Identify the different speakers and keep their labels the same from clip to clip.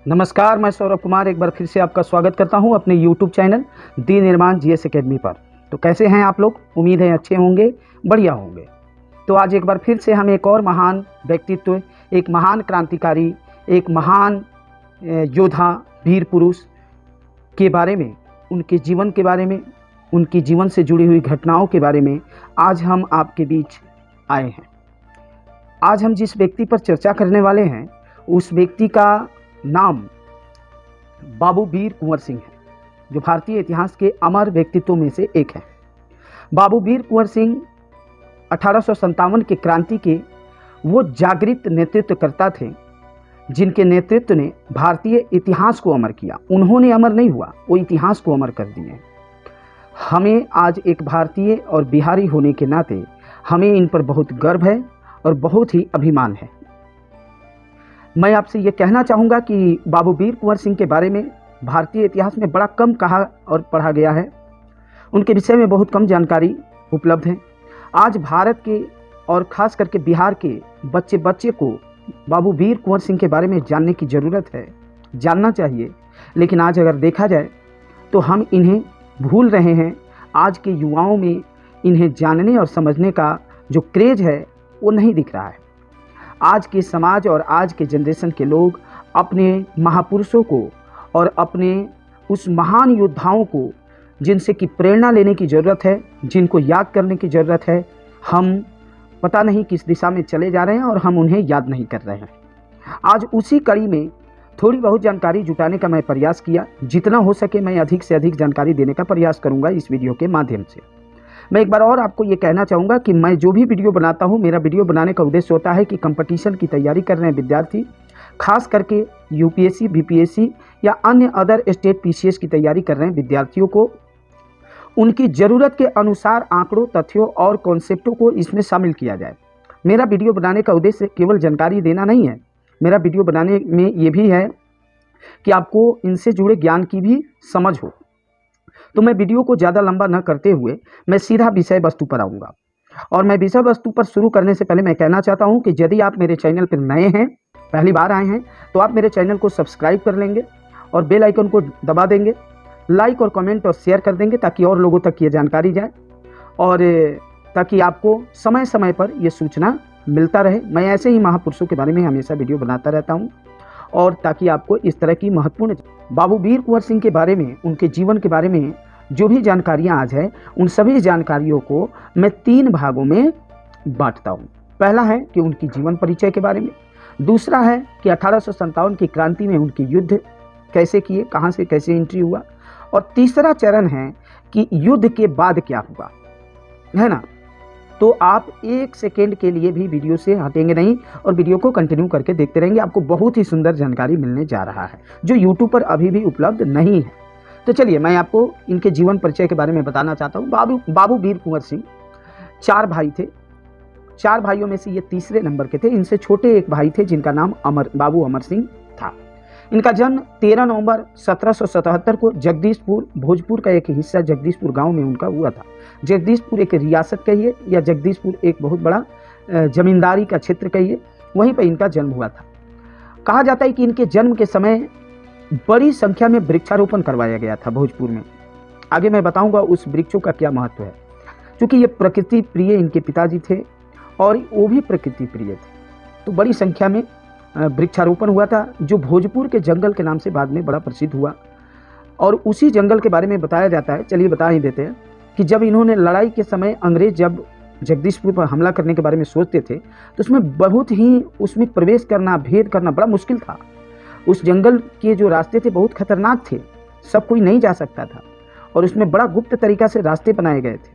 Speaker 1: नमस्कार, मैं सौरभ कुमार एक बार फिर से आपका स्वागत करता हूं अपने YouTube चैनल दी निर्माण जीएस एकेडमी पर। तो कैसे हैं आप लोग? उम्मीद है अच्छे होंगे, बढ़िया होंगे। तो आज एक बार फिर से हम एक और महान व्यक्तित्व, एक महान क्रांतिकारी, एक महान योद्धा, वीर पुरुष के बारे में, उनके जीवन के बारे में, उनकी जीवन से जुड़ी हुई घटनाओं के बारे में आज हम आपके बीच आए हैं। आज हम जिस व्यक्ति पर चर्चा करने वाले हैं उस व्यक्ति का नाम बाबू वीर कुंवर सिंह है, जो भारतीय इतिहास के अमर व्यक्तित्वों में से एक है। बाबू वीर कुंवर सिंह 1857 के क्रांति के वो जागृत नेतृत्वकर्ता थे जिनके नेतृत्व ने भारतीय इतिहास को अमर किया। उन्होंने अमर नहीं हुआ, वो इतिहास को अमर कर दिए। हमें आज एक भारतीय और बिहारी होने के नाते हमें इन पर बहुत गर्व है और बहुत ही अभिमान है। मैं आपसे ये कहना चाहूँगा कि बाबू वीर कुंवर सिंह के बारे में भारतीय इतिहास में बड़ा कम कहा और पढ़ा गया है। उनके विषय में बहुत कम जानकारी उपलब्ध है। आज भारत के और ख़ास करके बिहार के बच्चे बच्चे को बाबू वीर कुंवर सिंह के बारे में जानने की ज़रूरत है, जानना चाहिए। लेकिन आज अगर देखा जाए तो हम इन्हें भूल रहे हैं। आज के युवाओं में इन्हें जानने और समझने का जो क्रेज़ है वो नहीं दिख रहा है। आज के समाज और आज के जनरेशन के लोग अपने महापुरुषों को और अपने उस महान योद्धाओं को जिनसे कि प्रेरणा लेने की ज़रूरत है, जिनको याद करने की ज़रूरत है, हम पता नहीं किस दिशा में चले जा रहे हैं और हम उन्हें याद नहीं कर रहे हैं। आज उसी कड़ी में थोड़ी बहुत जानकारी जुटाने का मैं प्रयास किया। जितना हो सके मैं अधिक से अधिक जानकारी देने का प्रयास करूंगा इस वीडियो के माध्यम से। मैं एक बार और आपको ये कहना चाहूँगा कि मैं जो भी वीडियो बनाता हूँ, मेरा वीडियो बनाने का उद्देश्य होता है कि कंपटीशन की तैयारी कर रहे हैं विद्यार्थी, खास करके यूपीएससी, बीपीएससी या अन्य अदर स्टेट पीसीएस की तैयारी कर रहे हैं विद्यार्थियों को उनकी ज़रूरत के अनुसार आंकड़ों, तथ्यों और कॉन्सेप्टों को इसमें शामिल किया जाए। मेरा वीडियो बनाने का उद्देश्य केवल जानकारी देना नहीं है। मेरा वीडियो बनाने में ये भी है कि आपको इनसे जुड़े ज्ञान की भी समझ हो। तो मैं वीडियो को ज़्यादा लंबा न करते हुए मैं सीधा विषय वस्तु पर आऊँगा। और मैं विषय वस्तु पर शुरू करने से पहले मैं कहना चाहता हूँ कि यदि आप मेरे चैनल पर नए हैं, पहली बार आए हैं, तो आप मेरे चैनल को सब्सक्राइब कर लेंगे और बेल आइकन को दबा देंगे, लाइक और कमेंट और शेयर कर देंगे ताकि और लोगों तक ये जानकारी जाए और ताकि आपको समय समय पर ये सूचना मिलता रहे। मैं ऐसे ही महापुरुषों के बारे में हमेशा वीडियो बनाता रहता हूँ और ताकि आपको इस तरह की महत्वपूर्ण बाबू वीर कुंवर सिंह के बारे में, उनके जीवन के बारे में जो भी जानकारियाँ आज है, उन सभी जानकारियों को मैं 3 भागों में बांटता हूँ। पहला है कि उनकी जीवन परिचय के बारे में, दूसरा है कि 1857 की क्रांति में उनके युद्ध कैसे किए, कहाँ से कैसे एंट्री हुआ, और तीसरा चरण है कि युद्ध के बाद क्या हुआ, है ना। तो आप 1 सेकेंड के लिए भी वीडियो से हटेंगे नहीं और वीडियो को कंटिन्यू करके देखते रहेंगे। आपको बहुत ही सुंदर जानकारी मिलने जा रहा है जो यूट्यूब पर अभी भी उपलब्ध नहीं है। तो चलिए मैं आपको इनके जीवन परिचय के बारे में बताना चाहता हूँ। बाबू वीर कुंवर सिंह 4 भाई थे। 4 भाइयों में से ये तीसरे नंबर के थे। इनसे छोटे एक भाई थे जिनका नाम बाबू अमर सिंह था। इनका जन्म 13 नवंबर 1777 को जगदीशपुर, भोजपुर का एक हिस्सा जगदीशपुर गांव में उनका हुआ था। जगदीशपुर एक रियासत कहिए या जगदीशपुर एक बहुत बड़ा जमींदारी का क्षेत्र कहिए, वहीं पर इनका जन्म हुआ था। कहा जाता है कि इनके जन्म के समय बड़ी संख्या में वृक्षारोपण करवाया गया था भोजपुर में। आगे मैं बताऊंगा उस वृक्षों का क्या महत्व है। क्योंकि ये प्रकृति प्रिय इनके पिताजी थे और वो भी प्रकृति प्रिय थे, तो बड़ी संख्या में वृक्षारोपण हुआ था जो भोजपुर के जंगल के नाम से बाद में बड़ा प्रसिद्ध हुआ। और उसी जंगल के बारे में बताया जाता है, चलिए बता ही देते हैं, कि जब इन्होंने लड़ाई के समय अंग्रेज जब जगदीशपुर पर हमला करने के बारे में सोचते थे तो उसमें बहुत ही उसमें प्रवेश करना, भेद करना बड़ा मुश्किल था। उस जंगल के जो रास्ते थे बहुत खतरनाक थे, सब कोई नहीं जा सकता था और उसमें बड़ा गुप्त तरीका से रास्ते बनाए गए थे।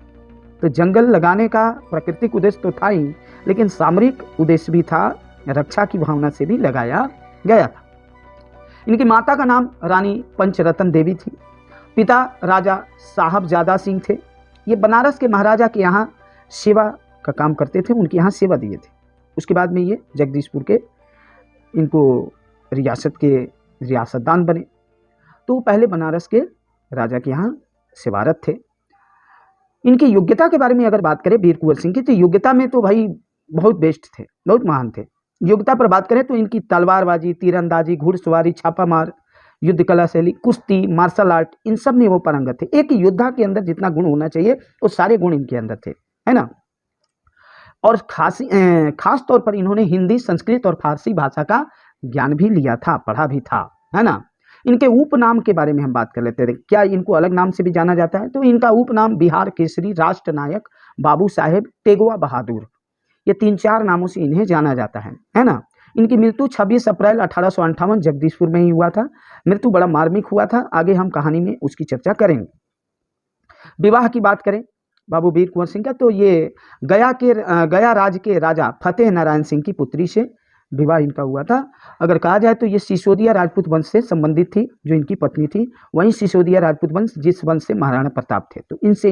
Speaker 1: तो जंगल लगाने का प्राकृतिक उद्देश्य तो था ही, लेकिन सामरिक उद्देश्य भी था, रक्षा की भावना से भी लगाया गया था। इनकी माता का नाम रानी पंचरत्न देवी थी। पिता राजा साहबजादा सिंह थे। ये बनारस के महाराजा के यहाँ सेवा का काम करते थे, उनके यहाँ सेवा दिए थे। उसके बाद में ये जगदीशपुर के इनको रियासत के रियासतदान बने। तो पहले बनारस के राजा के यहाँ सेवारत थे। इनकी योग्यता के बारे में अगर बात करें वीर कुंवर सिंह की, तो योग्यता में तो भाई बहुत बेस्ट थे, बहुत महान थे। योग्यता पर बात करें तो इनकी तलवारबाजी, तीरंदाजी, घुड़सवारी, छापामार, युद्ध कला शैली, कुश्ती, मार्शल आर्ट, इन सब में वो पारंगत थे। एक योद्धा के अंदर जितना गुण होना चाहिए वो सारे गुण इनके अंदर थे, है ना। और खास तौर पर इन्होंने हिंदी, संस्कृत और फारसी भाषा का ज्ञान भी लिया था, पढ़ा भी था, है ना। इनके उपनाम के बारे में हम बात कर लेते हैं। क्या इनको अलग नाम से भी जाना जाता है? तो इनका उपनाम बिहार केसरी, राष्ट्र नायक, बाबू साहेब, तेगवा बहादुर, ये 3-4 नामों से इन्हें जाना जाता है ना। इनकी मृत्यु 26 अप्रैल 1858 जगदीशपुर में ही हुआ था। मृत्यु बड़ा मार्मिक हुआ था, आगे हम कहानी में उसकी चर्चा करेंगे। विवाह की बात करें बाबू वीर कुंवर सिंह का, तो ये गया राज्य के राजा फतेह नारायण सिंह की पुत्री से विवाह इनका हुआ था। अगर कहा जाए तो ये सिसोदिया राजपूत वंश से संबंधित थी, जो इनकी पत्नी थी। वहीं सिसोदिया राजपूत वंश जिस वंश से महाराणा प्रताप थे, तो इनसे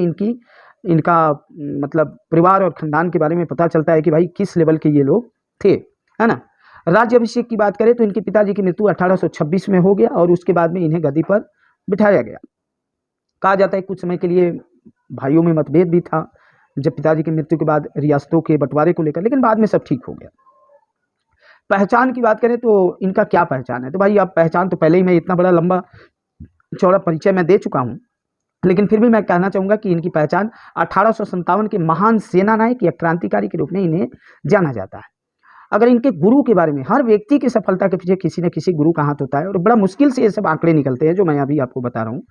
Speaker 1: इनका मतलब परिवार और खानदान के बारे में पता चलता है कि भाई किस लेवल के ये लोग थे, है ना। राज्याभिषेक की बात करें तो इनके पिताजी की मृत्यु 1826 में हो गया और उसके बाद में इन्हें गद्दी पर बिठाया गया। कहा जाता है कुछ समय के लिए भाइयों में मतभेद भी था जब पिताजी की मृत्यु के बाद रियासतों के बंटवारे को लेकर, लेकिन बाद में सब ठीक हो गया। पहचान की बात करें तो इनका क्या पहचान है? तो भाई अब पहचान तो पहले ही मैं इतना बड़ा लंबा चौड़ा परिचय मैं दे चुका हूँ, लेकिन फिर भी मैं कहना चाहूँगा कि इनकी पहचान 1857 के महान सेना नायक या क्रांतिकारी के रूप में इन्हें जाना जाता है। अगर इनके गुरु के बारे में, हर व्यक्ति की सफलता के पीछे किसी न किसी गुरु का हाथ होता है और बड़ा मुश्किल से ये सब आंकड़े निकलते हैं जो मैं अभी आपको बता रहा हूँ।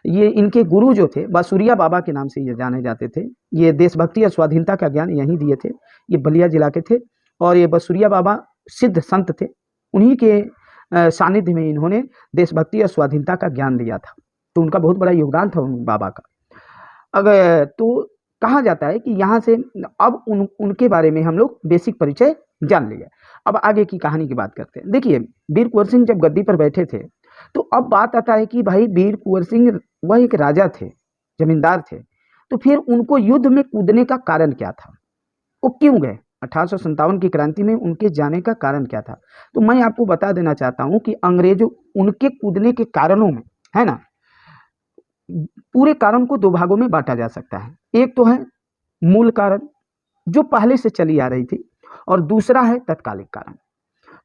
Speaker 1: ये इनके गुरु जो थे बासुरिया बाबा के नाम से ये जाने जाते थे। ये देशभक्ति और स्वाधीनता का ज्ञान यहीं दिए थे। ये बलिया जिला के थे और ये बासुरिया बाबा सिद्ध संत थे। उन्हीं के सानिध्य में इन्होंने देशभक्ति और स्वाधीनता का ज्ञान दिया था, तो उनका बहुत बड़ा योगदान था उन बाबा का। अगर तो कहा जाता है कि यहाँ से अब उनके बारे में हम लोग बेसिक परिचय जान लिया। अब आगे की कहानी की बात करते हैं। देखिए, वीर कुंवर सिंह जब गद्दी पर बैठे थे तो अब बात आता है कि भाई वीर कुंवर सिंह वह एक राजा थे, जमींदार थे, तो फिर उनको युद्ध में कूदने का कारण क्या था? वो क्यों गए? 1857 की क्रांति में उनके जाने का कारण क्या था? तो मैं आपको बता देना चाहता हूँ कि अंग्रेजों उनके कूदने के कारणों में, है ना, पूरे कारण को 2 भागों में बांटा जा सकता है। एक तो है मूल कारण जो पहले से चली आ रही थी और दूसरा है तत्कालिक कारण।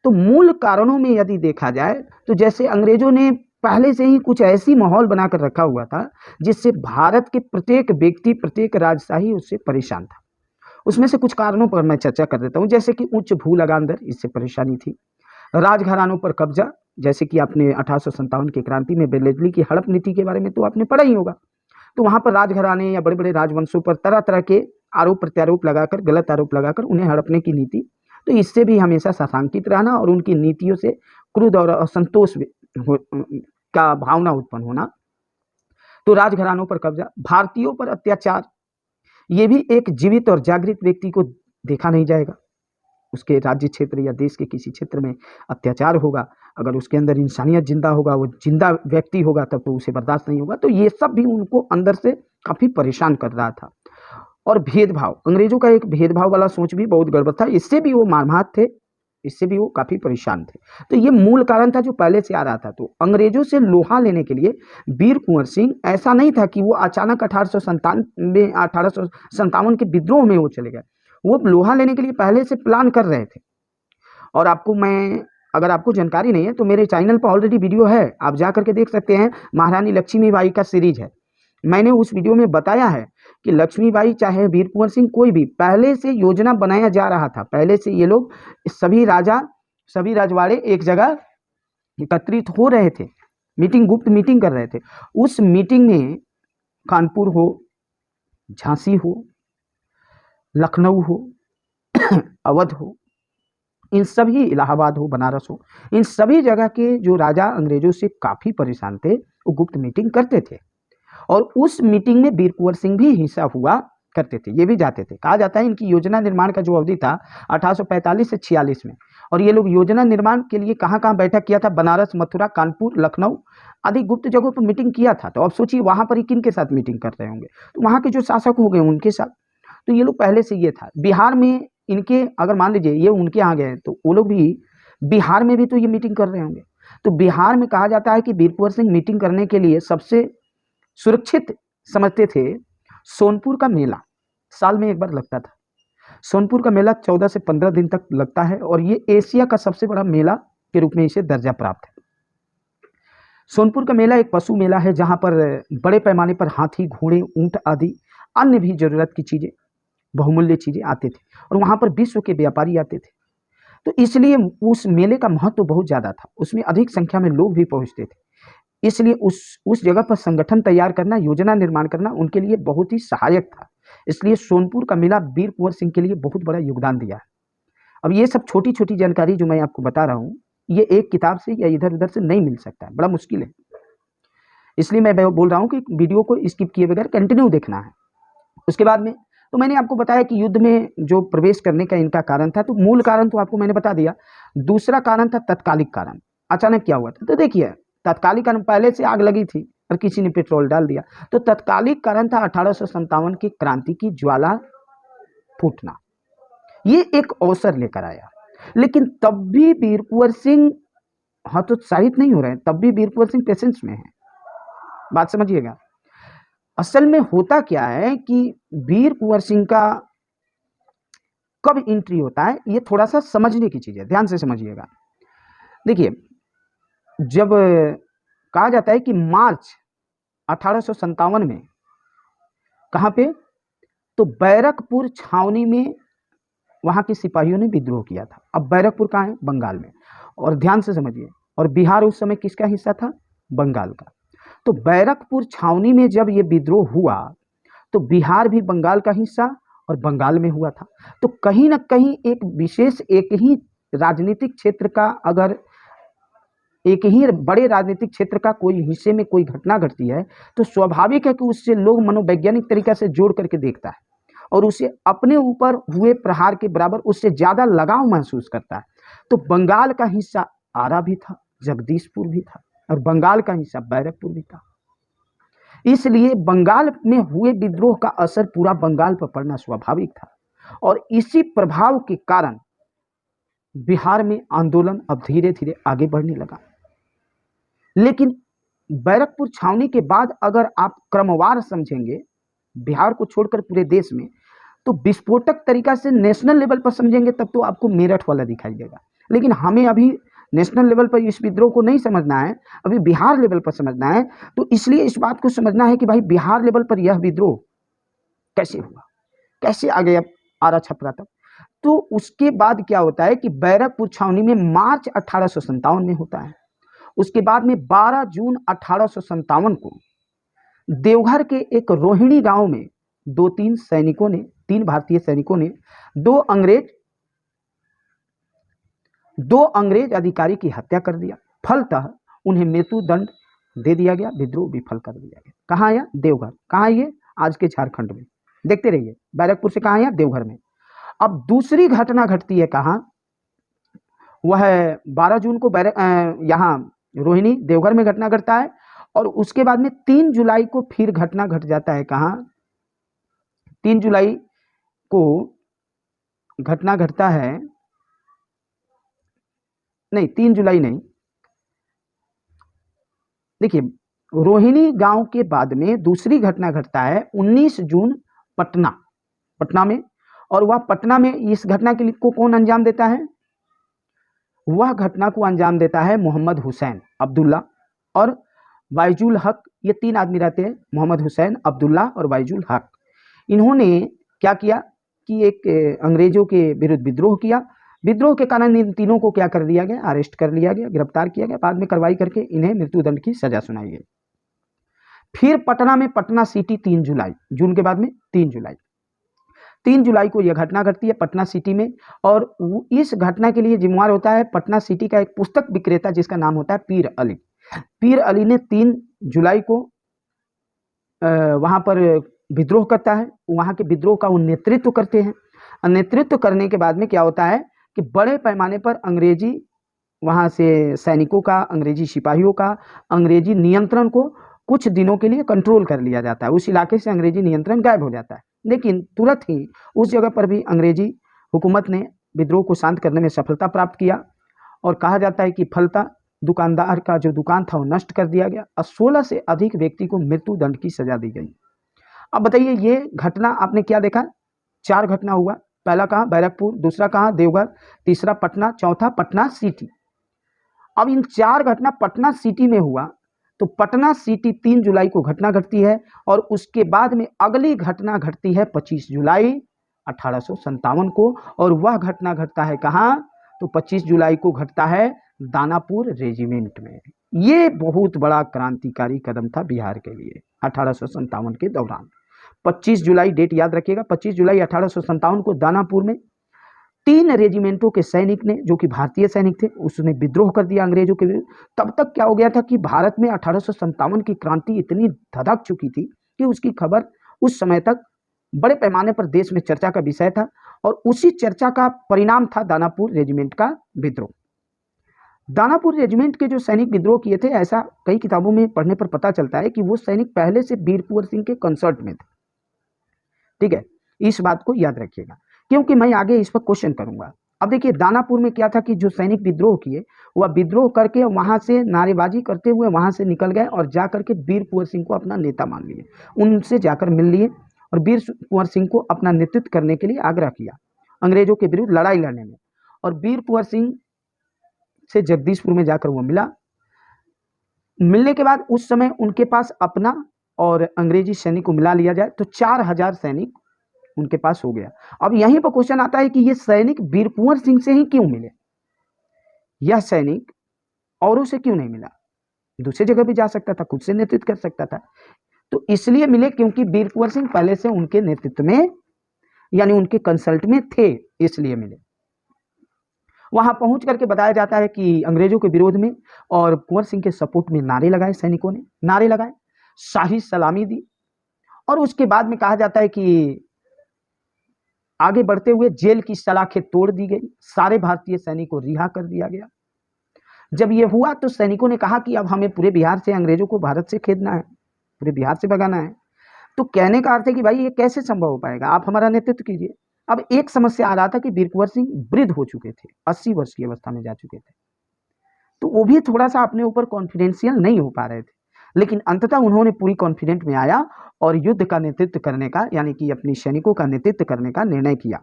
Speaker 1: तो मूल कारणों में यदि देखा जाए तो जैसे अंग्रेजों ने पहले से ही कुछ ऐसी माहौल बनाकर रखा हुआ था जिससे भारत के प्रत्येक व्यक्ति, प्रत्येक राजशाही उससे परेशान था। उसमें से कुछ कारणों पर मैं चर्चा कर देता हूँ, जैसे कि उच्च भू लगान दर, इससे परेशानी थी। राजघरानों पर कब्जा, जैसे कि आपने 1857 की क्रांति में बेलेजली की हड़प नीति के बारे में तो आपने पढ़ा ही होगा। तो वहाँ पर राजघराने या बड़े बड़े राजवंशों पर तरह तरह के आरोप प्रत्यारोप लगाकर, गलत आरोप लगाकर उन्हें हड़पने की नीति, तो इससे भी हमेशा साशंकित रहना और उनकी नीतियों से क्रोध और असंतोष का भावना उत्पन्न होना। तो राजघरानों पर कब्जा, भारतीयों पर अत्याचार, ये भी एक जीवित और जागृत व्यक्ति को देखा नहीं जाएगा। उसके राज्य क्षेत्र या देश के किसी क्षेत्र में अत्याचार होगा, अगर उसके अंदर इंसानियत जिंदा होगा, वो जिंदा व्यक्ति होगा, तब तो उसे बर्दाश्त नहीं होगा। तो ये सब भी उनको अंदर से काफ़ी परेशान कर रहा था। और भेदभाव, अंग्रेजों का एक भेदभाव वाला सोच भी बहुत गड़बड़ था, इससे भी वो मारमात थे, इससे भी वो काफ़ी परेशान थे। तो ये मूल कारण था जो पहले से आ रहा था। तो अंग्रेजों से लोहा लेने के लिए वीर कुंवर सिंह, ऐसा नहीं था कि वो अचानक 1857 के विद्रोह में वो चले गए। वो लोहा लेने के लिए पहले से प्लान कर रहे थे। और अगर आपको जानकारी नहीं है तो मेरे चैनल पर ऑलरेडी वीडियो है, आप जा करके देख सकते हैं। महारानी लक्ष्मीबाई का सीरीज है, मैंने उस वीडियो में बताया है कि लक्ष्मीबाई चाहे वीर कुंवर सिंह, कोई भी पहले से योजना बनाया जा रहा था। पहले से ये लोग सभी रजवाड़े एक जगह एकत्रित हो रहे थे, गुप्त मीटिंग कर रहे थे। उस मीटिंग में कानपुर हो, झांसी हो, लखनऊ हो, अवध हो, इन सभी, इलाहाबाद हो, बनारस हो, इन सभी जगह के जो राजा अंग्रेजों से काफ़ी परेशान थे वो गुप्त मीटिंग करते थे। और उस मीटिंग में वीर कुंवर सिंह भी हिस्सा हुआ करते थे, ये भी जाते थे। कहा जाता है इनकी योजना निर्माण का जो अवधि था 1845 से 46 में, और ये लोग योजना निर्माण के लिए कहाँ कहाँ बैठक किया था? बनारस, मथुरा, कानपुर, लखनऊ आदि गुप्त जगहों पर मीटिंग किया था। तो अब सोचिए वहाँ पर ही किन के साथ मीटिंग कर रहे होंगे? तो वहाँ के जो शासक हो गए उनके साथ। तो ये लोग पहले से ये था। बिहार में इनके, अगर मान लीजिए ये उनके यहाँ गए तो वो लोग भी बिहार में भी तो ये मीटिंग कर रहे होंगे। तो बिहार में कहा जाता है कि वीर कुंवर सिंह मीटिंग करने के लिए सबसे सुरक्षित समझते थे सोनपुर का मेला, साल में एक बार लगता था। सोनपुर का मेला 14 से 15 दिन तक लगता है और ये एशिया का सबसे बड़ा मेला के रूप में इसे दर्जा प्राप्त है। सोनपुर का मेला एक पशु मेला है जहाँ पर बड़े पैमाने पर हाथी, घोड़े, ऊंट आदि अन्य भी जरूरत की चीज़ें, बहुमूल्य चीज़ें आते थे और वहाँ पर विश्व के व्यापारी आते थे। तो इसलिए उस मेले का महत्व तो बहुत ज़्यादा था, उसमें अधिक संख्या में लोग भी पहुँचते थे। इसलिए उस जगह पर संगठन तैयार करना, योजना निर्माण करना उनके लिए बहुत ही सहायक था। इसलिए सोनपुर का मेला वीर कुंवर सिंह के लिए बहुत बड़ा योगदान दिया है। अब ये सब छोटी छोटी जानकारी जो मैं आपको बता रहा हूँ, ये एक किताब से या इधर उधर से नहीं मिल सकता है, बड़ा मुश्किल है। इसलिए मैं बोल रहा हूँ कि वीडियो को स्किप किए बगैर कंटिन्यू देखना है। उसके बाद में तो मैंने आपको बताया कि युद्ध में जो प्रवेश करने का इनका कारण था, तो मूल कारण तो आपको मैंने बता दिया। दूसरा कारण था तत्कालिक कारण। अचानक क्या हुआ था, तो देखिए तत्कालिक कारण, पहले से आग लगी थी और किसी ने पेट्रोल डाल दिया, तो तत्कालिक कारण था 1857 की क्रांति की ज्वाला फूटना। ये एक अवसर लेकर आया, लेकिन तब भी वीर कुंवर सिंह हतोत्साहित नहीं हो रहे हैं, तब भी वीर कुंवर सिंह पेशेंस में है। बात समझिएगा। असल में होता क्या है कि वीर कुंवर सिंह का कब एंट्री होता है, ये थोड़ा सा समझने की चीज़ है, ध्यान से समझिएगा। देखिए, जब कहा जाता है कि मार्च 1857 में कहाँ पे, तो बैरकपुर छावनी में वहाँ के सिपाहियों ने विद्रोह किया था। अब बैरकपुर कहाँ है, बंगाल में, और ध्यान से समझिए, और बिहार उस समय किसका हिस्सा था, बंगाल का। तो बैरकपुर छावनी में जब ये विद्रोह हुआ तो बिहार भी बंगाल का हिस्सा और बंगाल में हुआ था। तो कहीं ना कहीं एक विशेष, एक ही राजनीतिक क्षेत्र का, अगर एक ही बड़े राजनीतिक क्षेत्र का कोई हिस्से में कोई घटना घटती है तो स्वाभाविक है कि उससे लोग मनोवैज्ञानिक तरीका से जोड़ करके देखता है और उसे अपने ऊपर हुए प्रहार के बराबर उससे ज़्यादा लगाव महसूस करता है। तो बंगाल का हिस्सा आरा भी था, जगदीशपुर भी था, और बंगाल का हिस्सा बैरकपुर भी था। इसलिए बंगाल में हुए विद्रोह का असर पूरा बंगाल पर पड़ना स्वाभाविक था, और इसी प्रभाव के कारण बिहार में आंदोलन अब धीरे धीरे आगे बढ़ने लगा। लेकिन बैरकपुर छावनी के बाद अगर आप क्रमवार समझेंगे बिहार को छोड़कर पूरे देश में, तो विस्फोटक तरीका से नेशनल लेवल पर समझेंगे तब तो आपको मेरठ वाला दिखाई देगा। लेकिन हमें अभी नेशनल लेवल पर इस विद्रोह को नहीं समझना है, अभी बिहार लेवल पर समझना है। तो इसलिए इस बात को समझना है कि भाई बिहार लेवल पर यह विद्रोह कैसे हुआ, कैसे आ गया आरा छपरा तक। तो उसके बाद क्या होता है कि बैरकपुर छावनी में मार्च 1857 में होता है। उसके बाद में 12 जून 1857 को देवघर के एक रोहिणी गांव में तीन भारतीय सैनिकों ने दो अंग्रेज अधिकारी की हत्या कर दिया। फलतः उन्हें मृत्यु दंड दे दिया गया, विद्रोह विफल कर दिया गया। कहाँ आया, देवघर। कहाँ ये, आज के झारखंड में। देखते रहिए, बैरकपुर से कहाँ आया, देवघर में। अब दूसरी घटना घटती है कहाँ, वह 12 जून को यहाँ रोहिणी देवघर में घटना घटता है, और उसके बाद में 3 जुलाई को फिर घटना घट जाता है कहाँ, 3 जुलाई को घटना घटता है, नहीं 3 जुलाई नहीं, देखिए रोहिणी गांव के बाद में दूसरी घटना घटता है 19 जून पटना में। और वह पटना में इस घटना के लिए को कौन अंजाम देता है, वह घटना को अंजाम देता है मोहम्मद हुसैन, अब्दुल्ला और वाइजुल हक। ये 3 आदमी रहते हैं, मोहम्मद हुसैन, अब्दुल्ला और वाइजुल हक। इन्होंने क्या किया कि एक अंग्रेजों के विरुद्ध विद्रोह किया। विद्रोह के कारण इन तीनों को क्या कर दिया गया, अरेस्ट कर लिया गया, गिरफ्तार किया गया। बाद में कार्रवाई करके इन्हें मृत्युदंड की सजा सुनाई गई। फिर पटना में, पटना सिटी 3 जुलाई, जून के बाद में 3 जुलाई को यह घटना घटती है पटना सिटी में। और इस घटना के लिए जिम्मेवार होता है पटना सिटी का एक पुस्तक विक्रेता जिसका नाम होता है पीर अली। पीर अली ने 3 जुलाई को वहाँ पर विद्रोह करता है। वहाँ के विद्रोह का वो नेतृत्व करते हैं। नेतृत्व करने के बाद में क्या होता है कि बड़े पैमाने पर अंग्रेजी वहाँ से सैनिकों का, अंग्रेजी सिपाहियों का, अंग्रेजी नियंत्रण को कुछ दिनों के लिए कंट्रोल कर लिया जाता है। उस इलाके से अंग्रेजी नियंत्रण गायब हो जाता है। लेकिन तुरंत ही उस जगह पर भी अंग्रेजी हुकूमत ने विद्रोह को शांत करने में सफलता प्राप्त किया। और कहा जाता है कि फलता दुकानदार का जो दुकान था वो नष्ट कर दिया गया और 16 से अधिक व्यक्ति को मृत्यु दंड की सजा दी गई। अब बताइए, ये घटना आपने क्या देखा, 4 घटना हुआ। पहला कहाँ? बैरकपुर। दूसरा कहाँ? देवघर। तीसरा पटना। चौथा पटना सिटी। अब इन 4 घटना पटना सिटी में हुआ, तो पटना सिटी 3 जुलाई को घटना घटती है और उसके बाद में अगली घटना घटती है 25 जुलाई 1857 को, और वह घटना घटता है कहाँ? तो 25 जुलाई को घटता है दानापुर रेजिमेंट में। ये बहुत बड़ा क्रांतिकारी कदम था बिहार के लिए 1857 के दौरान। 25 जुलाई डेट याद रखिएगा, 25 जुलाई 1857 को दानापुर में 3 रेजिमेंटों के सैनिक ने, जो कि भारतीय सैनिक थे, उसने विद्रोह कर दिया अंग्रेजों के विरुद्ध। तब तक क्या हो गया था कि भारत में 1857 की क्रांति इतनी धधक चुकी थी कि उसकी खबर उस समय तक बड़े पैमाने पर देश में चर्चा का विषय था, और उसी चर्चा का परिणाम था दानापुर रेजिमेंट का विद्रोह। दानापुर रेजिमेंट के जो सैनिक विद्रोह किए थे, ऐसा कई किताबों में पढ़ने पर पता चलता है कि वो सैनिक पहले से वीर कुंवर सिंह के कंसर्ट में थे। ठीक है, इस बात को याद रखिएगा, क्योंकि मैं आगे इस पर क्वेश्चन करूंगा। अब देखिए दानापुर में क्या था कि जो सैनिक विद्रोह किए, वह विद्रोह करके वहां से नारेबाजी करते हुए वहां से निकल गए और जाकर के वीर कुंवर सिंह को अपना नेता मान लिए, उनसे जाकर मिल लिए और वीर कुंवर सिंह को अपना नेतृत्व करने के लिए आग्रह किया अंग्रेजों के विरुद्ध लड़ाई लड़ने में। और वीर कुंवर सिंह से जगदीशपुर में जाकर वो मिला। मिलने के बाद उस समय उनके पास अपना और अंग्रेजी सैनिक को मिला लिया जाए तो 4000 सैनिक उनके पास हो गया। अब यहीं पर क्वेश्चन आता है कि ये सैनिक वीर कुंवर सिंह से ही क्यों मिले? यह सैनिक औरों से क्यों नहीं मिला? दूसरी जगह भी जा सकता था, खुद से नेतृत्व कर सकता था। तो इसलिए मिले क्योंकि वीर कुंवर सिंह पहले से उनके नेतृत्व में, यानी उनके कंसल्ट में थे, इसलिए मिले। वहां पहुंच करके बताया जाता है कि अंग्रेजों के विरोध में और कुंवर सिंह के सपोर्ट में नारे लगाए, सैनिकों ने नारे लगाए, शाही सलामी दी, और उसके बाद में कहा जाता है कि आगे बढ़ते हुए जेल की सलाखें तोड़ दी गई, सारे भारतीय सैनिकों को रिहा कर दिया गया। जब यह हुआ तो सैनिकों ने कहा कि अब हमें पूरे बिहार से अंग्रेजों को भारत से खेदना है, पूरे बिहार से भगाना है। तो कहने का अर्थ है कि भाई ये कैसे संभव हो पाएगा, आप हमारा नेतृत्व कीजिए। अब एक समस्या आ रहा था कि वीर कुंवर सिंह वृद्ध हो चुके थे, 80 वर्ष की अवस्था में जा चुके थे, तो वो भी थोड़ा सा अपने ऊपर कॉन्फिडेंशियल नहीं हो पा रहे थे। लेकिन अंततः उन्होंने पूरी कॉन्फिडेंट में आया और युद्ध का नेतृत्व करने का, यानी कि अपनी सैनिकों का नेतृत्व करने का निर्णय किया।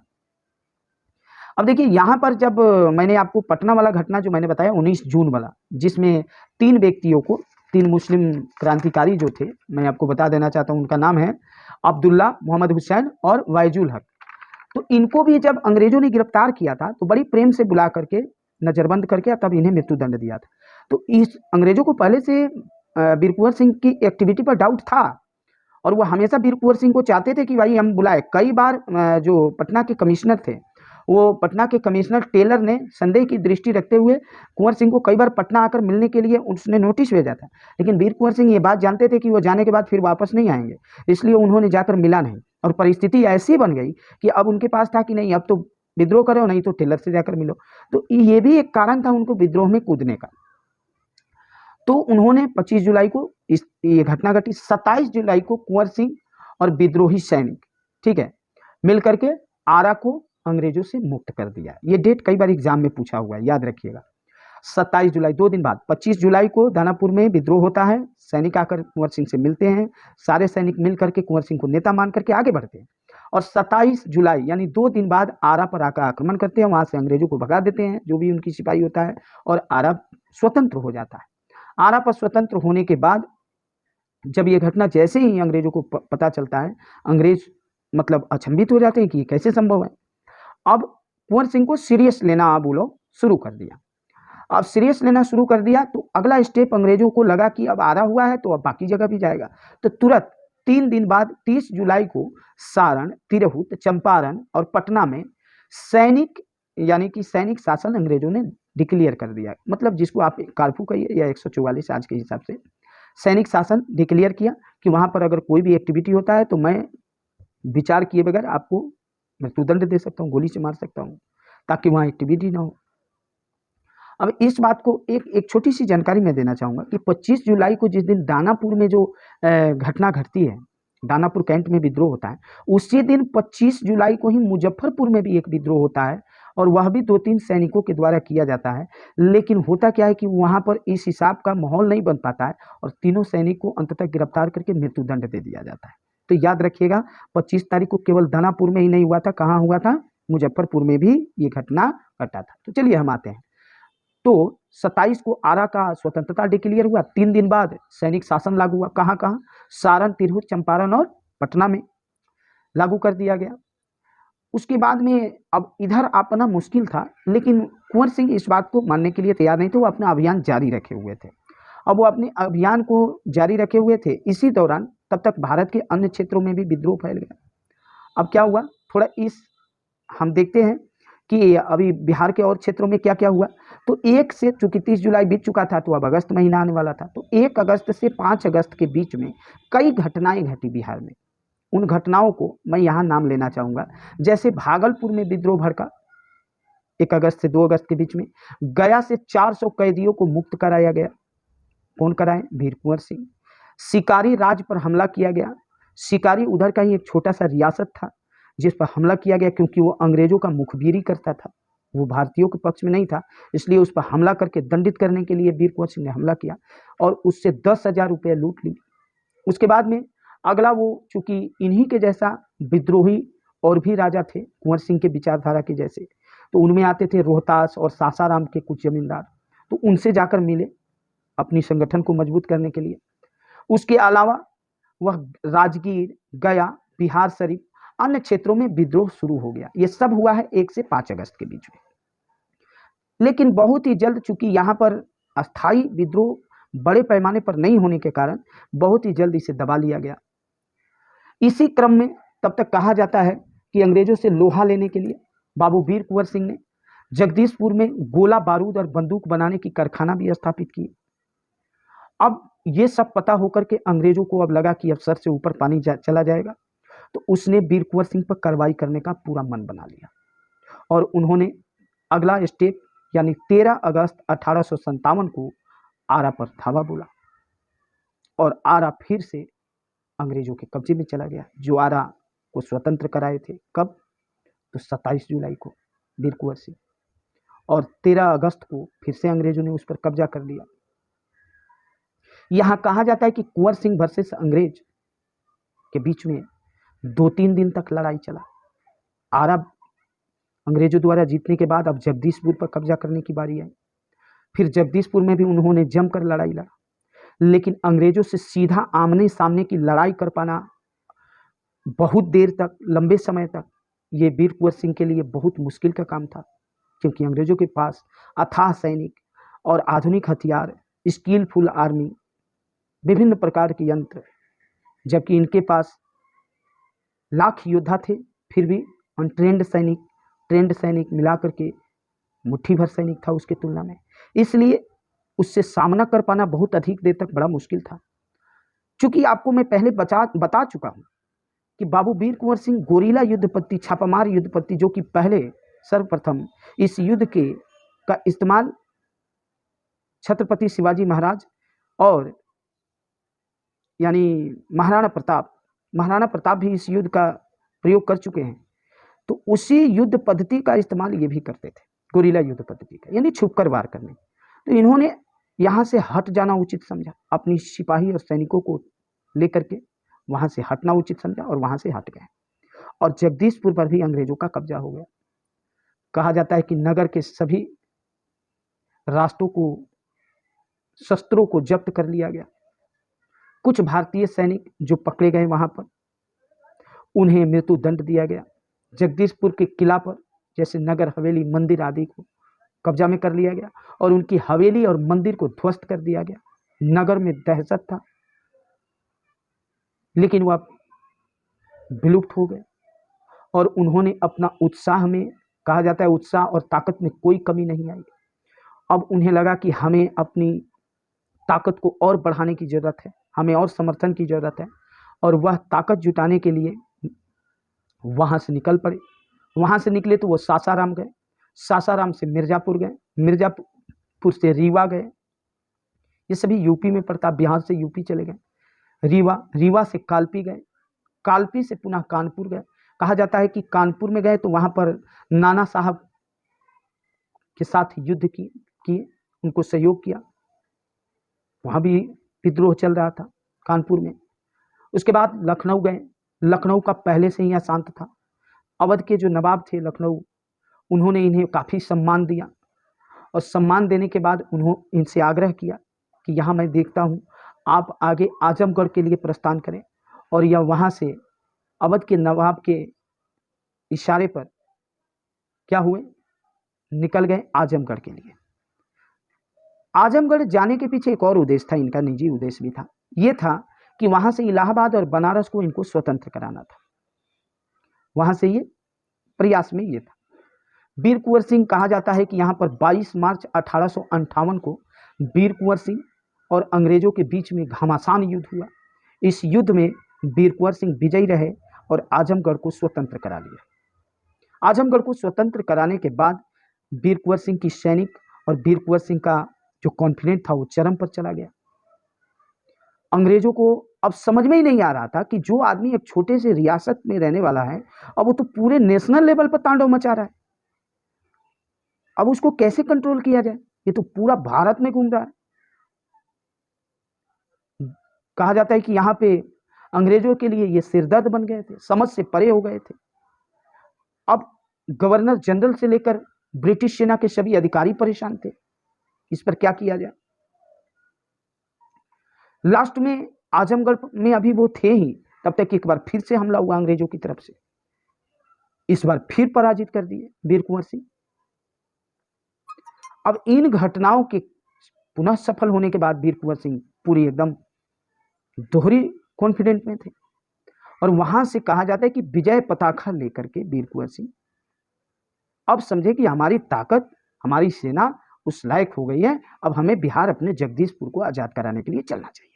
Speaker 1: अब देखिए यहां पर जब मैंने आपको पटना वाला घटना जो मैंने बताया 19 जून वाला, जिसमें 3 व्यक्तियों को, 3 मुस्लिम क्रांतिकारी जो थे, मैं आपको बता देना चाहता हूं, उनका नाम है अब्दुल्ला, मोहम्मद हुसैन और वाइजुल हक। तो इनको भी जब अंग्रेजों ने गिरफ्तार किया था तो बड़ी प्रेम से बुला करके नजरबंद करके तब इन्हें मृत्युदंड दिया था। तो इस अंग्रेजों को पहले से वीर कुंवर सिंह की एक्टिविटी पर डाउट था, और वो हमेशा वीर कुंवर सिंह को चाहते थे कि भाई हम बुलाए। कई बार जो पटना के कमिश्नर थे, वो पटना के कमिश्नर टेलर ने संदेह की दृष्टि रखते हुए कुंवर सिंह को कई बार पटना आकर मिलने के लिए उसने नोटिस भेजा था, लेकिन वीर कुंवर सिंह ये बात जानते थे कि वो जाने के बाद फिर वापस नहीं आएंगे, इसलिए उन्होंने जाकर मिला नहीं। और परिस्थिति ऐसी बन गई कि अब उनके पास था कि नहीं, अब तो विद्रोह करो, नहीं तो टेलर से जाकर मिलो। तो ये भी एक कारण था उनको विद्रोह में कूदने का। तो उन्होंने 25 जुलाई को ये घटना घटी। 27 जुलाई को कुंवर सिंह और विद्रोही सैनिक, ठीक है, मिल करके आरा को अंग्रेजों से मुक्त कर दिया। ये डेट कई बार एग्जाम में पूछा हुआ है, याद रखिएगा। 27 जुलाई, 2 दिन बाद 25 जुलाई को दानापुर में विद्रोह होता है। सैनिक आकर कुंवर सिंह से मिलते हैं, सारे सैनिक मिल करके कुंवर सिंह को नेता मान करके आगे बढ़ते हैं, और 27 जुलाई यानी 2 दिन बाद आरा पर आकर आक्रमण करते हैं, वहां से अंग्रेजों को भगा देते हैं, जो भी उनकी सिपाही होता है, और आरा स्वतंत्र हो जाता है। आरा पर स्वतंत्र होने के बाद जब ये घटना जैसे ही अंग्रेजों को पता चलता है, अंग्रेज मतलब अचंभित हो जाते हैं कि कैसे संभव है। अब कुंवर सिंह को सीरियस लेना बोलो शुरू कर दिया। अब सीरियस लेना शुरू कर दिया तो अगला स्टेप अंग्रेजों को लगा कि अब आरा हुआ है तो अब बाकी जगह भी जाएगा। तो तुरंत 3 दिन बाद 30 जुलाई को सारण, तिरहुत, चंपारण और पटना में सैनिक, यानी कि सैनिक शासन अंग्रेजों ने डिक्लेयर कर दिया। मतलब जिसको आप कर्फ्यू कहिए या 144 आज के हिसाब से सैनिक शासन डिक्लेयर किया कि वहां पर अगर कोई भी एक्टिविटी होता है तो मैं विचार किए बगैर आपको मृत्युदंड दे सकता हूँ, गोली से मार सकता हूँ, ताकि वहां एक्टिविटी ना हो। अब इस बात को एक छोटी सी जानकारी मैं देना चाहूँगा कि 25 जुलाई को जिस दिन दानापुर में जो घटना घटती है, दानापुर कैंट में विद्रोह होता है, उसी दिन 25 जुलाई को ही मुजफ्फरपुर में भी एक विद्रोह होता है, और वह भी 2-3 सैनिकों के द्वारा किया जाता है। लेकिन होता क्या है कि वहाँ पर इस हिसाब का माहौल नहीं बन पाता है, और तीनों सैनिक को अंततः गिरफ्तार करके मृत्युदंड दे दिया जाता है। तो याद रखिएगा 25 तारीख को केवल दानापुर में ही नहीं हुआ था, कहाँ हुआ था? मुजफ्फरपुर में भी ये घटना घटा था। तो चलिए हम आते हैं। तो 27 को आरा का स्वतंत्रता डिक्लेयर हुआ। 3 दिन बाद सैनिक शासन लागू हुआ। कहाँ कहाँ? सारण, तिरहुत, चंपारण और पटना में लागू कर दिया गया। उसके बाद में अब इधर अपना मुश्किल था, लेकिन कुंवर सिंह इस बात को मानने के लिए तैयार नहीं थे। वो अपना अभियान जारी रखे हुए थे। अब वो अपने अभियान को जारी रखे हुए थे। इसी दौरान तब तक भारत के अन्य क्षेत्रों में भी विद्रोह फैल गया। अब क्या हुआ, थोड़ा इस हम देखते हैं कि अभी बिहार के और क्षेत्रों में क्या क्या हुआ। तो 1 से, चूंकि 30 जुलाई बीत चुका था, तो अब अगस्त महीना आने वाला था। तो 1 अगस्त से 5 अगस्त के बीच में कई घटनाएं घटी बिहार में। उन घटनाओं को मैं यहाँ नाम लेना चाहूँगा। जैसे भागलपुर में विद्रोह भड़का 1 अगस्त से 2 अगस्त के बीच में। गया से 400 कैदियों को मुक्त कराया गया। कौन कराए? वीर कुंवर सिंह। शिकारी राज पर हमला किया गया। शिकारी उधर का ही एक छोटा सा रियासत था जिस पर हमला किया गया, क्योंकि वो अंग्रेजों का मुखबिरी करता था, वो भारतीयों के पक्ष में नहीं था, इसलिए उस पर हमला करके दंडित करने के लिए वीर कुंवर सिंह ने हमला किया और उससे 10,000 रुपये लूट ली। उसके बाद में अगला, वो चूंकि इन्हीं के जैसा विद्रोही और भी राजा थे कुंवर सिंह के विचारधारा के जैसे, तो उनमें आते थे रोहतास और सासाराम के कुछ जमींदार। तो उनसे जाकर मिले अपनी संगठन को मजबूत करने के लिए। उसके अलावा वह राजगीर, गया, बिहार शरीफ, अन्य क्षेत्रों में विद्रोह शुरू हो गया। ये सब हुआ है 1 से 5 अगस्त के बीच में। लेकिन बहुत ही जल्द, चूंकि यहाँ पर अस्थायी विद्रोह बड़े पैमाने पर नहीं होने के कारण बहुत ही जल्द इसे दबा लिया गया। इसी क्रम में तब तक कहा जाता है कि अंग्रेजों से लोहा लेने के लिए बाबू वीर कुंवर सिंह ने जगदीशपुर में गोला बारूद और बंदूक बनाने की कारखाना भी स्थापित की। अब ये सब पता होकर के अंग्रेजों को अब लगा कि अब सर से ऊपर पानी चला जाएगा, तो उसने वीर कुंवर सिंह पर कार्रवाई करने का पूरा मन बना लिया और उन्होंने अगला स्टेप यानी 13 अगस्त 1857 को आरा पर धावा बोला और आरा फिर से अंग्रेजों के कब्जे में चला गया, जो आरा को स्वतंत्र कराए थे। कब? तो 27 जुलाई को वीर कुंवर सिंह, और 13 अगस्त को फिर से अंग्रेजों ने उस पर कब्जा कर लिया। यहां कहा जाता है कि कुंवर सिंह वर्सेस अंग्रेज के बीच में 2-3 दिन तक लड़ाई चला। आरा अंग्रेजों द्वारा जीतने के बाद अब जगदीशपुर पर कब्जा करने की बारी आई। फिर जगदीशपुर में भी उन्होंने जमकर लड़ाई लड़ा, लेकिन अंग्रेजों से सीधा आमने सामने की लड़ाई कर पाना बहुत देर तक, लंबे समय तक, ये वीर कुंवर सिंह के लिए बहुत मुश्किल का काम था, क्योंकि अंग्रेजों के पास अथाह सैनिक और आधुनिक हथियार, स्किलफुल आर्मी, विभिन्न प्रकार के यंत्र, जबकि इनके पास लाख योद्धा थे, फिर भी अनट्रेंड सैनिक, ट्रेंड सैनिक मिलाकर के मुट्ठी भर सैनिक था उसके तुलना में। इसलिए उससे सामना कर पाना बहुत अधिक देर तक बड़ा मुश्किल था। चूंकि आपको मैं पहले बता चुका हूं कि बाबू वीर कुंवर सिंह गोरीला युद्धपत्ति, छापामार युद्धपत्ति, जो कि पहले सर्वप्रथम इस युद्ध के का इस्तेमाल छत्रपति शिवाजी महाराज और यानी महाराणा प्रताप भी इस युद्ध का प्रयोग कर चुके हैं। तो उसी युद्ध पद्धति का इस्तेमाल ये भी करते थे, गोरीला युद्ध पद्धति का, यानी छुपकर वार करने। तो इन्होंने यहाँ से हट जाना उचित समझा, अपनी सिपाही और सैनिकों को लेकर के वहाँ से हटना उचित समझा और वहाँ से हट गए। और जगदीशपुर पर भी अंग्रेजों का कब्जा हो गया। कहा जाता है कि नगर के सभी रास्तों को, शस्त्रों को जब्त कर लिया गया। कुछ भारतीय सैनिक जो पकड़े गए वहां पर, उन्हें मृत्यु दंड दिया गया। जगदीशपुर के किला पर, जैसे नगर, हवेली, मंदिर आदि को कब्जा में कर लिया गया और उनकी हवेली और मंदिर को ध्वस्त कर दिया गया। नगर में दहशत था, लेकिन वह विलुप्त हो गए और उन्होंने अपना उत्साह में, कहा जाता है उत्साह और ताकत में कोई कमी नहीं आई। अब उन्हें लगा कि हमें अपनी ताकत को और बढ़ाने की जरूरत है, हमें और समर्थन की जरूरत है, और वह ताकत जुटाने के लिए वहां से निकल पड़े। वहां से निकले तो वो सासाराम गए, सासाराम से मिर्जापुर गए, मिर्जापुर से रीवा गए। ये सभी यूपी में पड़ता, बिहार से यूपी चले गए। रीवा से कालपी गए, कालपी से पुनः कानपुर गए। कहा जाता है कि कानपुर में गए तो वहां पर नाना साहब के साथ युद्ध किए, उनको सहयोग किया। वहां भी विद्रोह चल रहा था कानपुर में। उसके बाद लखनऊ गए, लखनऊ का पहले से ही अशांत था। अवध के जो नवाब थे लखनऊ, उन्होंने इन्हें काफ़ी सम्मान दिया और सम्मान देने के बाद उन्होंने इनसे आग्रह किया कि यहाँ मैं देखता हूँ आप आगे आजमगढ़ के लिए प्रस्थान करें, और यह वहाँ से अवध के नवाब के इशारे पर क्या हुए, निकल गए आजमगढ़ के लिए। आजमगढ़ जाने के पीछे एक और उद्देश्य था, इनका निजी उद्देश्य भी था। ये था कि वहाँ से इलाहाबाद और बनारस को इनको स्वतंत्र कराना था। वहाँ से ये प्रयास में ये था। वीर कुंवर सिंह कहा जाता है कि यहाँ पर 22 मार्च 1858 को वीर कुंवर सिंह और अंग्रेजों के बीच में घमासान युद्ध हुआ। इस युद्ध में वीर कुंवर सिंह विजयी रहे और आजमगढ़ को स्वतंत्र करा लिया। आजमगढ़ को स्वतंत्र कराने के बाद वीर कुंवर सिंह की सैनिक और वीर कुंवर सिंह का जो कॉन्फिडेंस था वो चरम पर चला गया। अंग्रेजों को अब समझ में ही नहीं आ रहा था कि जो आदमी एक छोटे से रियासत में रहने वाला है, अब वो तो पूरे नेशनल लेवल पर तांडव मचा रहा है। अब उसको कैसे कंट्रोल किया जाए, ये तो पूरा भारत में घूम रहा है। कहा जाता है कि यहाँ पे अंग्रेजों के लिए ये सिरदर्द बन गए थे, समझ से परे हो गए थे। अब गवर्नर जनरल से लेकर ब्रिटिश सेना के सभी अधिकारी परेशान थे, इस पर क्या किया जाए। लास्ट में आजमगढ़ में अभी वो थे ही, तब तक एक बार फिर से हमला हुआ अंग्रेजों की तरफ से। इस बार फिर पराजित कर दिए वीर कुंवर सिंह। अब इन घटनाओं के पुनः सफल होने के बाद वीर कुंवर सिंह पूरी एकदम दोहरी कॉन्फिडेंट में थे, और वहां से कहा जाता है कि विजय पताका लेकर के वीर कुंवर सिंह अब समझे कि हमारी ताकत, हमारी सेना उस लायक हो गई है, अब हमें बिहार अपने जगदीशपुर को आजाद कराने के लिए चलना चाहिए।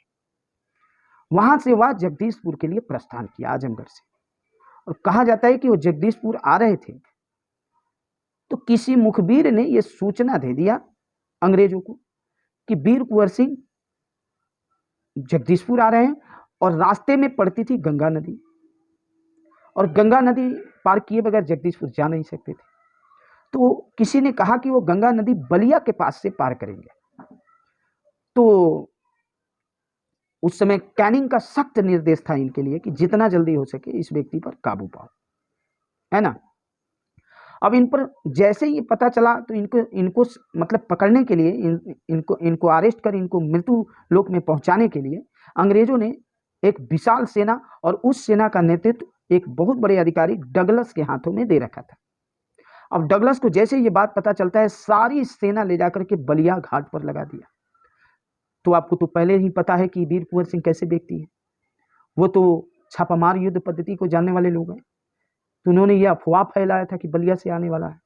Speaker 1: वहां से वह जगदीशपुर के लिए प्रस्थान किया आजमगढ़ से, और कहा जाता है कि वो जगदीशपुर आ रहे थे तो किसी मुखबिर ने यह सूचना दे दिया अंग्रेजों को कि वीर कुंवर सिंह जगदीशपुर आ रहे हैं, और रास्ते में पड़ती थी गंगा नदी, और गंगा नदी पार किए बगैर जगदीशपुर जा नहीं सकते थे। तो किसी ने कहा कि वो गंगा नदी बलिया के पास से पार करेंगे। तो उस समय कैनिंग का सख्त निर्देश था इनके लिए कि जितना जल्दी हो सके इस व्यक्ति पर काबू पाओ, है ना। अब इन पर जैसे ही पता चला तो इनको मतलब पकड़ने के लिए, इनको अरेस्ट कर इनको मृत्यु लोक में पहुंचाने के लिए अंग्रेजों ने एक विशाल सेना, और उस सेना का नेतृत्व एक बहुत बड़े अधिकारी डगलस के हाथों में दे रखा था। अब डगलस को जैसे ये बात पता चलता है, सारी सेना ले जाकर के बलिया घाट पर लगा दिया। तो आपको तो पहले ही पता है कि वीर कुंवर सिंह कैसे व्यक्ति है, वो तो छापामार युद्ध पद्धति को जानने वाले लोग हैं। तो उन्होंने यह अफवाह फैलाया था कि बलिया से आने वाला है,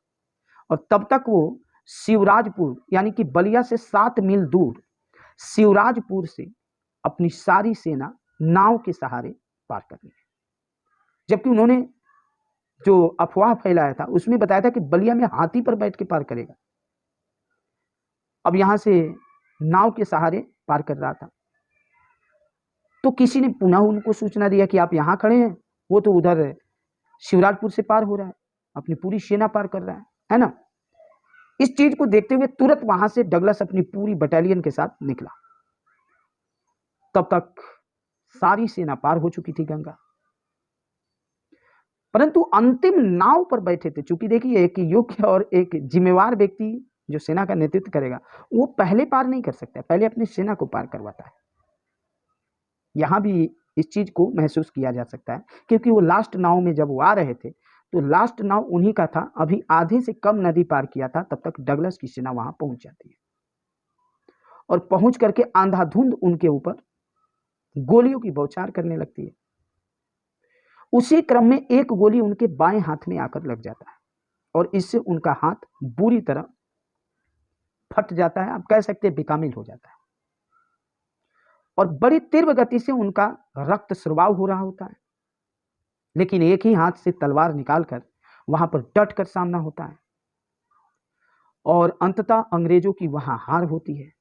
Speaker 1: और तब तक वो शिवराजपुर यानी कि बलिया से 7 मील दूर शिवराजपुर से अपनी सारी सेना नाव के सहारे पार करनी है। जबकि उन्होंने जो अफवाह फैलाया था उसमें बताया था कि बलिया में हाथी पर बैठ के पार करेगा। अब यहां से नाव के सहारे पार कर रहा था, तो किसी ने पुनः उनको सूचना दिया कि आप यहां खड़े हैं, वो तो उधर शिवराजपुर से पार हो रहा है, अपनी पूरी सेना पार कर रहा है ना। इस चीज को देखते हुए तुरंत वहां से डगलस अपनी पूरी बटालियन के साथ निकला। तब तक सारी सेना पार हो चुकी थी गंगा, परंतु अंतिम नाव पर बैठे थे। चूंकि देखिए, एक योग्य और एक जिम्मेवार व्यक्ति जो सेना का नेतृत्व करेगा वो पहले पार नहीं कर सकता, पहले अपनी सेना को पार करवाता है। यहां भी इस चीज को महसूस किया जा सकता है, क्योंकि वो लास्ट नाव में जब वो आ रहे थे तो लास्ट नाव उन्हीं का था, अभी आधे से कम नदी पार किया था, तब तक डगलस की सेना वहां पहुंच जाती है, और पहुंच करके अंधाधुंध उनके ऊपर गोलियों की बौछार करने लगती है। उसी क्रम में एक गोली उनके बाएं हाथ में आकर लग जाता है, और इससे उनका हाथ बुरी तरह फट जाता है, आप कह सकते हैं बेकामिल हो जाता है, और बड़ी तीव्र गति से उनका रक्त स्राव हो रहा होता है। लेकिन एक ही हाथ से तलवार निकालकर वहां पर डट कर सामना होता है, और अंततः अंग्रेजों की वहां हार होती है।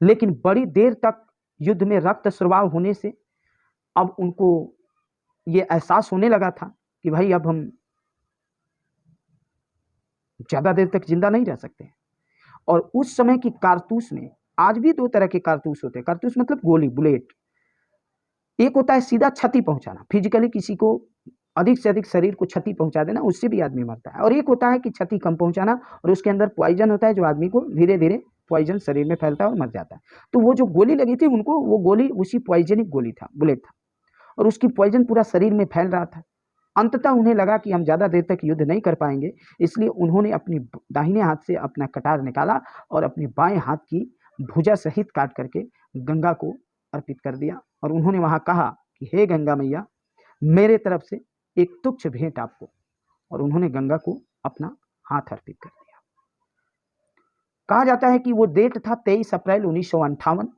Speaker 1: लेकिन बड़ी देर तक युद्ध में रक्त स्राव होने से अब उनको ये एहसास होने लगा था कि भाई अब हम ज्यादा देर तक जिंदा नहीं रह सकते। और उस समय की कारतूस में, आज भी 2 तरह के कारतूस होते हैं, कारतूस मतलब गोली, बुलेट। एक होता है सीधा क्षति पहुंचाना, फिजिकली किसी को अधिक से अधिक शरीर को क्षति पहुंचा देना, उससे भी आदमी मरता है। और एक होता है कि क्षति कम पहुंचाना, और उसके अंदर पॉइजन होता है जो आदमी को धीरे धीरे पॉइजन शरीर में फैलता है और मर जाता है। तो वो जो गोली लगी थी उनको, वो गोली उसी पॉइजनिक गोली था, बुलेट था, और उसकी पॉइजन पूरा शरीर में फैल रहा था। अंततः उन्हें लगा कि हम ज़्यादा देर तक युद्ध नहीं कर पाएंगे, इसलिए उन्होंने अपनी दाहिने हाथ से अपना कटार निकाला और अपनी बाएं हाथ की भुजा सहित काट करके गंगा को अर्पित कर दिया। और उन्होंने वहां कहा कि हे गंगा मैया, मेरे तरफ से एक तुच्छ भेंट आपको। और उन्होंने गंगा को अपना हाथ अर्पित कर दिया। कहा जाता है कि वो डेट था 23 अप्रैल 1958।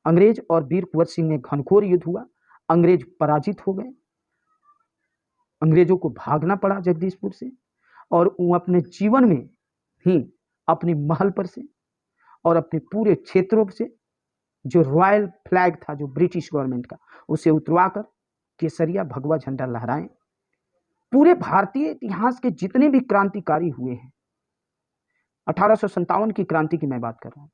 Speaker 1: अंग्रेज और वीर कुंवर सिंह में घनघोर युद्ध हुआ। अंग्रेज पराजित हो गए। अंग्रेजों को भागना पड़ा जगदीशपुर से, और वो अपने जीवन में ही अपनी महल पर से और अपने पूरे क्षेत्रों से जो रॉयल फ्लैग था जो ब्रिटिश गवर्नमेंट का, उसे उतरवाकर केसरिया भगवा झंडा लहराएं। पूरे भारतीय इतिहास के जितने भी क्रांतिकारी हुए हैं, 1857 की क्रांति की मैं बात कर रहा हूं,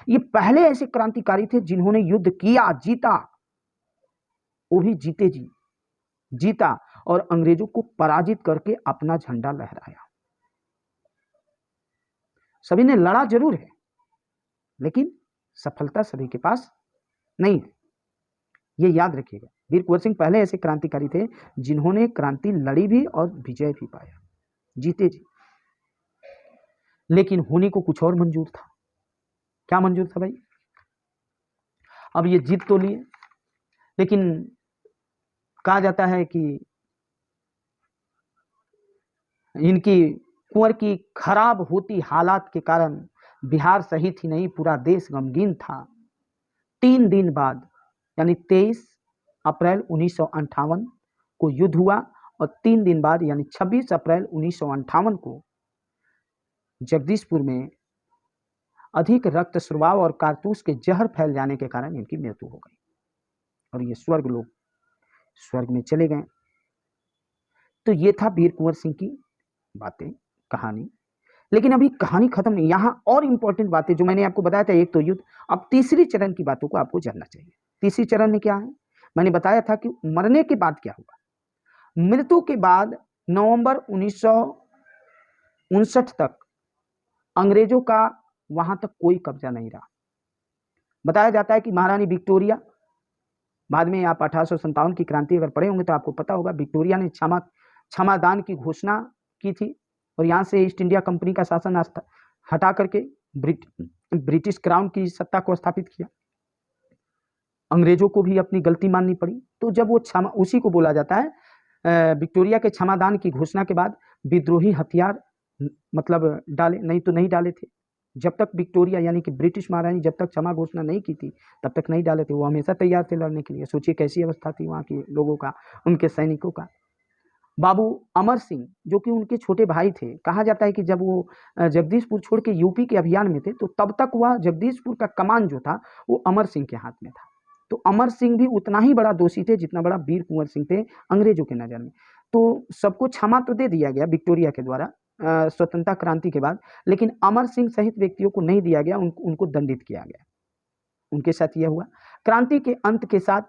Speaker 1: ये पहले ऐसे क्रांतिकारी थे जिन्होंने युद्ध किया, जीता, वो भी जीते जी जीता, और अंग्रेजों को पराजित करके अपना झंडा लहराया। सभी ने लड़ा जरूर है, लेकिन सफलता सभी के पास नहीं है, ये याद रखिएगा। वीर कुंवर सिंह पहले ऐसे क्रांतिकारी थे जिन्होंने क्रांति लड़ी भी और विजय भी पाया, जीते जी। लेकिन होने को कुछ और मंजूर था। क्या मंजूर था भाई? अब ये जीत तो लिए, लेकिन कहा जाता है कि इनकी कुंवर की खराब होती हालात के कारण बिहार सहित ही नहीं पूरा देश गमगीन था। 3 दिन बाद यानी 23 अप्रैल 1958 को युद्ध हुआ, और 3 दिन बाद यानी 26 अप्रैल 1958 को जगदीशपुर में अधिक रक्तस्राव और कारतूस के जहर फैल जाने के कारण इनकी मृत्यु हो गई, और ये स्वर्ग में चले गए। तो ये था वीर कुंवर सिंह की बातें, कहानी। लेकिन अभी कहानी खत्म नहीं, यहाँ और इंपॉर्टेंट बातें जो मैंने आपको बताया था, एक तो युद्ध, अब तीसरी चरण की बातों को आपको जानना चाहिए। तीसरी चरण में क्या है? मैंने बताया था कि मरने के बाद क्या हुआ। मृत्यु के बाद नवंबर 1959 तक अंग्रेजों का वहां तक कोई कब्जा नहीं रहा। बताया जाता है कि महारानी विक्टोरिया, बाद में आप 1857 की क्रांति अगर पढ़े होंगे तो आपको पता होगा, विक्टोरिया ने क्षमादान की घोषणा की थी, और यहाँ से ईस्ट इंडिया कंपनी का शासन हटा करके ब्रिटिश क्राउन की सत्ता को स्थापित किया। अंग्रेजों को भी अपनी गलती माननी पड़ी। तो जब वो उसी को बोला जाता है, विक्टोरिया के क्षमादान की घोषणा के बाद विद्रोही हथियार मतलब डाले, नहीं तो नहीं डाले थे। जब तक विक्टोरिया यानी कि ब्रिटिश महारानी जब तक क्षमा घोषणा नहीं की थी तब तक नहीं डाले थे। वो हमेशा तैयार थे लड़ने के लिए। सोचिए कैसी अवस्था थी वहाँ के लोगों का, उनके सैनिकों का। बाबू अमर सिंह जो कि उनके छोटे भाई थे, कहा जाता है कि जब वो जगदीशपुर छोड़ के यूपी के अभियान में थे तो तब तक वह जगदीशपुर का कमान जो था वो अमर सिंह के हाथ में था। तो अमर सिंह भी उतना ही बड़ा दोषी थे जितना बड़ा वीर कुंवर सिंह थे अंग्रेजों के नज़र में। तो सबको क्षमा तो दे दिया गया विक्टोरिया के द्वारा स्वतंत्रता क्रांति के बाद, लेकिन अमर सिंह सहित व्यक्तियों को नहीं दिया गया, उनको दंडित किया गया। उनके साथ यह हुआ। क्रांति के अंत के साथ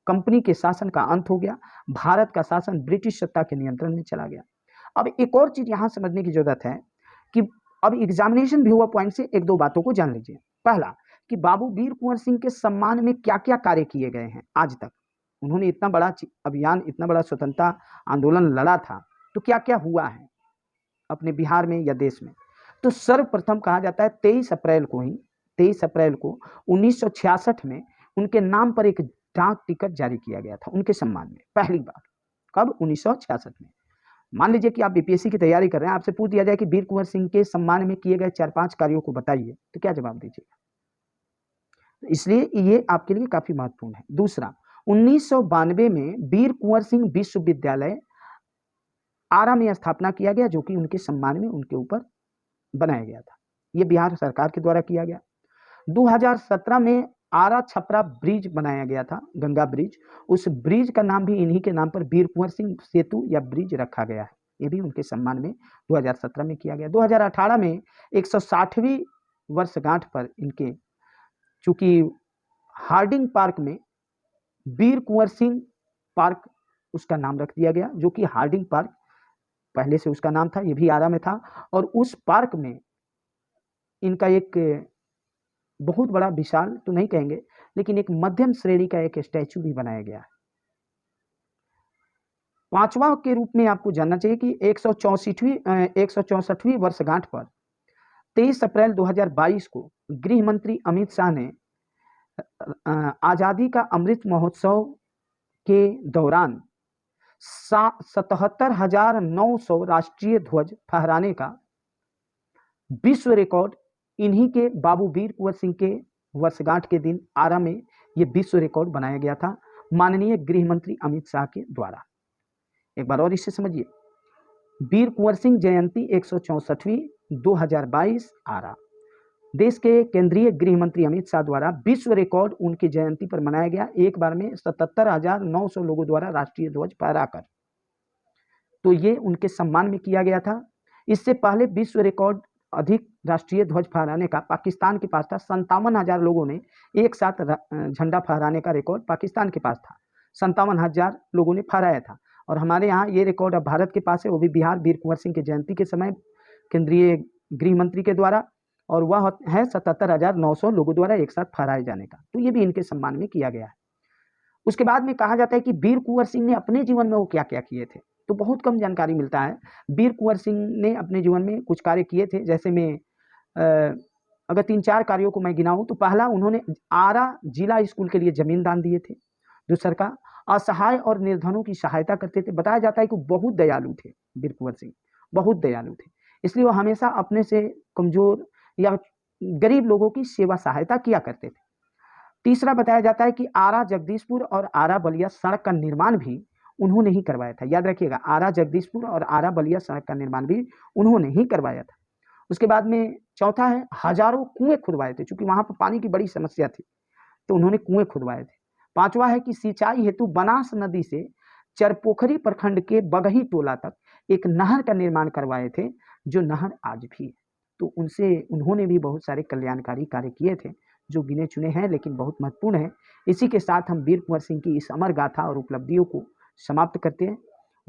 Speaker 1: कंपनी के शासन का अंत हो गया। भारत का शासन ब्रिटिश सत्ता के नियंत्रण में चला गया। अब एक और चीज यहां समझने की जरूरत है कि अब एग्जामिनेशन भी हुआ पॉइंट से एक दो बातों को जान लीजिए। पहला कि बाबू वीर कुंवर सिंह के सम्मान में क्या क्या कार्य किए गए हैं आज तक। उन्होंने इतना बड़ा अभियान, इतना बड़ा स्वतंत्रता आंदोलन लड़ा था, तो क्या क्या हुआ है अपने बिहार में या देश में। तो सर्वप्रथम कहा जाता है 23 अप्रैल को 1966 में उनके नाम पर एक डाक टिकट जारी किया गया था उनके सम्मान में, पहली बार। कब? 1966 में। मान लीजिए कि आप बीपीएससी की तैयारी कर रहे हैं, आपसे पूछ दिया जाए कि वीर कुंवर सिंह के सम्मान में किए गए 4-5 कार्यों को बताइए, तो क्या जवाब दीजिएगा? इसलिए ये आपके लिए काफी महत्वपूर्ण है। दूसरा, 1992 में वीर कुंवर सिंह विश्वविद्यालय आरा में स्थापना किया गया, जो कि उनके सम्मान में उनके ऊपर बनाया गया था। यह बिहार सरकार के द्वारा किया गया। 2017 में आरा छपरा ब्रिज बनाया गया था, गंगा ब्रिज। उस ब्रिज का नाम भी इन्हीं के नाम पर वीर कुंवर सिंह सेतु या ब्रिज रखा गया है। ये भी उनके सम्मान में 2017 में किया गया। 2018 में 160वीं वर्षगांठ पर इनके, चूंकि हार्डिंग पार्क में वीर कुंवर सिंह पार्क उसका नाम रख दिया गया, जो कि हार्डिंग पार्क पहले से उसका नाम था, ये भी आरा में था। और उस पार्क में इनका एक बहुत बड़ा, विशाल तो नहीं कहेंगे, लेकिन एक मध्यम श्रेणी का एक स्टैचू भी बनाया गया है। पांचवा के रूप में आपको जानना चाहिए कि 164वीं वर्षगांठ पर 23 अप्रैल 2022 को गृह मंत्री अमित शाह ने आजादी का अमृत महोत्सव के दौरान 77,900 राष्ट्रीय ध्वज फहराने का विश्व रिकॉर्ड इन्हीं के बाबू वीर कुंवर सिंह के वर्षगांठ के दिन आरा में ये विश्व रिकॉर्ड बनाया गया था माननीय गृह मंत्री अमित शाह के द्वारा। एक बार और इसे समझिए, वीर कुंवर सिंह जयंती 164वीं 2022 आरा। देश के केंद्रीय गृह मंत्री अमित शाह द्वारा विश्व रिकॉर्ड उनकी जयंती पर मनाया गया, एक बार में 77,900 लोगों द्वारा राष्ट्रीय ध्वज फहराकर। तो ये उनके सम्मान में किया गया था। इससे पहले विश्व रिकॉर्ड अधिक राष्ट्रीय ध्वज फहराने का पाकिस्तान के पास था। 57,000 लोगों ने एक साथ झंडा फहराने का रिकॉर्ड पाकिस्तान के पास था। 57,000 लोगों ने फहराया था। और हमारे यहाँ ये रिकॉर्ड अब भारत के पास है, वो भी बिहार वीर कुंवर सिंह की जयंती के समय केंद्रीय गृह मंत्री के द्वारा, और वह है 77,900 लोगों द्वारा एक साथ फहराए जाने का। तो ये भी इनके सम्मान में किया गया है। उसके बाद में कहा जाता है कि वीर कुंवर सिंह ने अपने जीवन में वो क्या क्या किए थे, तो बहुत कम जानकारी मिलता है। वीर कुंवर सिंह ने अपने जीवन में कुछ कार्य किए थे, जैसे में अगर 3-4 कार्यों को मैं गिनाऊं तो पहला, उन्होंने आरा जिला स्कूल के लिए जमीन दान दिए थे। दूसरा का, असहाय और निर्धनों की सहायता करते थे। बताया जाता है कि बहुत दयालु थे वीर कुंवर सिंह, बहुत दयालु थे, इसलिए वो हमेशा अपने से कमजोर या गरीब लोगों की सेवा सहायता किया करते थे। तीसरा बताया जाता है कि आरा जगदीशपुर और आरा बलिया सड़क का निर्माण भी उन्होंने ही करवाया था। याद रखिएगा, आरा जगदीशपुर और आरा बलिया सड़क का निर्माण भी उन्होंने ही करवाया था। उसके बाद में चौथा है, हजारों कुएं खुदवाए थे, क्योंकि वहां पर पानी की बड़ी समस्या थी, तो उन्होंने कुएं खुदवाए थे। पांचवा है कि सिंचाई हेतु बनास नदी से चरपोखरी प्रखंड के बगही टोला तक एक नहर का निर्माण करवाए थे, जो नहर आज भी है। तो उन्होंने भी बहुत सारे कल्याणकारी कार्य किए थे, जो गिने चुने हैं लेकिन बहुत महत्वपूर्ण है। इसी के साथ हम वीर कुंवर सिंह की इस अमर गाथा और उपलब्धियों को समाप्त करते हैं।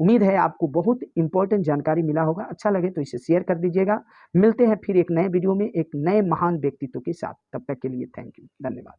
Speaker 1: उम्मीद है आपको बहुत इंपॉर्टेंट जानकारी मिला होगा। अच्छा लगे तो इसे शेयर कर दीजिएगा। मिलते हैं फिर एक नए वीडियो में एक नए महान व्यक्तित्व के साथ। तब तक के लिए थैंक यू, धन्यवाद।